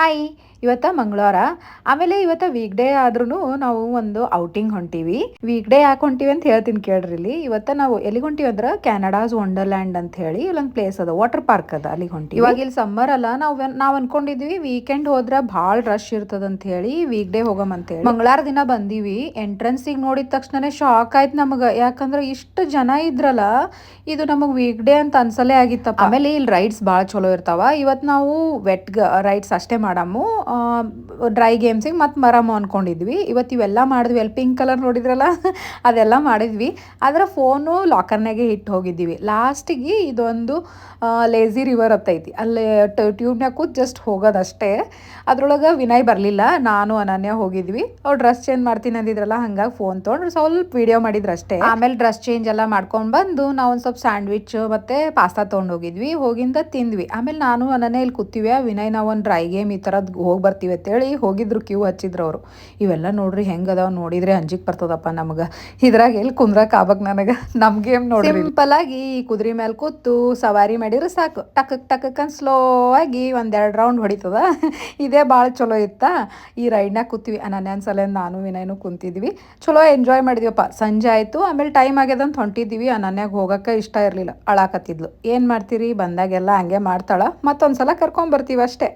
Hi ಇವತ್ತ ಮಂಗಳವಾರ ಆಮೇಲೆ ಇವತ್ತ ವೀಕ್ ಡೇ ಆದ್ರೂ ನಾವು ಒಂದು ಔಟಿಂಗ್ ಹೊಂಟೀವಿ. ವೀಕ್ ಡೇ ಯಾಕೆ ಹೊಂಟೀವಿ ಅಂತ ಹೇಳ್ತೀನಿ ಕೇಳ್ರಿ. ಇಲ್ಲಿ ಇವತ್ತ ನಾವು ಎಲ್ಲಿಗೆ ಹೊಂಟೀವಿ ಅಂದ್ರೆ ಕ್ಯಾನಡಾಸ್ ವಂಡರ್ಲ್ಯಾಂಡ್ ಅಂತ ಹೇಳಿ ಇಲ್ಲೊಂದು ಪ್ಲೇಸ್ ಅದ, ವಾಟರ್ ಪಾರ್ಕ್ ಅದ, ಅಲ್ಲಿಗೆ ಹೊಂಟೀವಿ. ಇವಾಗ ಇಲ್ಲಿ ಸಮ್ಮರ್ ಅಲ್ಲ, ನಾವು ಅನ್ಕೊಂಡಿದ್ವಿ ವೀಕೆಂಡ್ ಹೋದ್ರೆ ಭಾಳ ರಶ್ ಇರ್ತದ ಅಂತ ಹೇಳಿ ವೀಕ್ ಡೇ ಹೋಗಮ್ ಅಂತ ಹೇಳಿ ಮಂಗಳವಾರ ದಿನ ಬಂದೀವಿ. ಎಂಟ್ರೆನ್ಸಿಗೆ ನೋಡಿದ ತಕ್ಷಣನೇ ಶಾಕ್ ಆಯ್ತು ನಮ್ಗೆ, ಯಾಕಂದ್ರೆ ಇಷ್ಟು ಜನ ಇದ್ರಲ್ಲ, ಇದು ನಮಗೆ ವೀಕ್ ಡೇ ಅಂತ ಅನ್ಸಲೇ ಆಗಿತ್ತಪ್ಪ. ಆಮೇಲೆ ಇಲ್ಲಿ ರೈಡ್ಸ್ ಭಾಳ ಚಲೋ ಇರ್ತಾವ. ಇವತ್ತು ನಾವು ವೆಟ್ ರೈಡ್ಸ್ ಅಷ್ಟೇ ಮಾಡಮ್ಮು, ಡ್ರೈ ಗೇಮ್ಸಿಗೆ ಮತ್ತು ಮರಮು ಅನ್ಕೊಂಡಿದ್ವಿ. ಇವತ್ತು ಇವೆಲ್ಲ ಮಾಡಿದ್ವಿ. ಅಲ್ಲಿ ಪಿಂಕ್ ಕಲರ್ ನೋಡಿದ್ರಲ್ಲ ಅದೆಲ್ಲ ಮಾಡಿದ್ವಿ. ಆದರೆ ಫೋನು ಲಾಕರ್ನಾಗೆ ಇಟ್ಟು ಹೋಗಿದ್ದೀವಿ. ಲಾಸ್ಟಿಗೆ ಇದೊಂದು ಲೇಝಿ ರಿವರ್ ಹತ್ತೈತಿ, ಅಲ್ಲಿ ಟ್ಯೂಬ್ನಾಗ ಕೂತ್ ಜಸ್ಟ್ ಹೋಗೋದಷ್ಟೇ. ಅದ್ರೊಳಗೆ ವಿನಯ್ ಬರಲಿಲ್ಲ, ನಾನು ಅನನ್ಯ ಹೋಗಿದ್ವಿ. ಅವ್ರು ಡ್ರೆಸ್ ಚೇಂಜ್ ಮಾಡ್ತೀನಿ ಅಂದಿದ್ರಲ್ಲ, ಹಂಗಾಗಿ ಫೋನ್ ತೊಗೊಂಡು ಸ್ವಲ್ಪ ವಿಡಿಯೋ ಮಾಡಿದ್ರು ಅಷ್ಟೇ. ಆಮೇಲೆ ಡ್ರೆಸ್ ಚೇಂಜ್ ಎಲ್ಲ ಮಾಡ್ಕೊಂಡು ಬಂದು ನಾವು ಒಂದು ಸ್ವಲ್ಪ ಸ್ಯಾಂಡ್ವಿಚ್ ಮತ್ತು ಪಾಸ್ತಾ ತೊಗೊಂಡು ಹೋಗಿದ್ವಿ. ಹೋಗಿಂದ ತಿಂದ್ವಿ. ಆಮೇಲೆ ನಾನು ಅನನ್ಯ ಇಲ್ಲಿ ಕೂತೀವಿ. ವಿನಯ್ ನಾವು ಒಂದು ಡ್ರೈ ಗೇಮ್ ಈ ಥರದ್ದು ಹೋಗಿ ಬರ್ತೀವಿ ಅಂತೇಳಿ ಹೋಗಿದ್ರು, ಕ್ಯೂ ಹಚ್ಚಿದ್ರು ಅವರು. ಇವೆಲ್ಲ ನೋಡ್ರಿ ಹೆಂಗದಾವ, ನೋಡಿದ್ರೆ ಅಂಜಿಕ್ ಬರ್ತದಪ್ಪ ನಮ್ಗೆ. ಇದ್ರಾಗ ಎಲ್ಲಿ ಕುಂದ್ರಕ್ಕೆ ಆಗ್ಬೇಕು ನನಗೆ. ನಮ್ಮ ಗೇಮ್ ನೋಡ್ರಿ, ಸಿಂಪಲ್ ಆಗಿ ಕುದುರೆ ಮೇಲೆ ಕೂತು ಸವಾರಿ ಮಾಡಿದ್ರೆ ಸಾಕು, ಟಕಕ್ ಟಕಕ್ ಅಂತ ಸ್ಲೋ ಆಗಿ ಒಂದೆರಡು ರೌಂಡ್ ಹೊಡಿತದ. ಇದೇ ಭಾಳ ಚಲೋ ಇತ್ತಾ. ಈ ರೈಡ್ನಾಗ ಕೂತೀವಿ, ಅನನ್ಯನ ಸಲ ನಾನು ವಿನಯನು ಕುಂತಿದ್ವಿ. ಚಲೋ ಎಂಜಾಯ್ ಮಾಡಿದ್ವಪ್ಪ. ಸಂಜೆ ಆಯಿತು, ಆಮೇಲೆ ಟೈಮ್ ಆಗ್ಯದ ಅಂತ ಹೊಂಟಿದ್ದೀವಿ. ಅನನ್ಯಾಗ ಹೋಗೋಕ್ಕೆ ಇಷ್ಟ ಇರಲಿಲ್ಲ, ಅಳಾಕತ್ತಿದ್ಲು. ಏನು ಮಾಡ್ತೀರಿ, ಬಂದಾಗೆಲ್ಲ ಹಂಗೆ ಮಾಡ್ತಾಳೆ, ಮತ್ತೊಂದು ಸಲ ಕರ್ಕೊಂಬರ್ತೀವಿ ಅಷ್ಟೇ.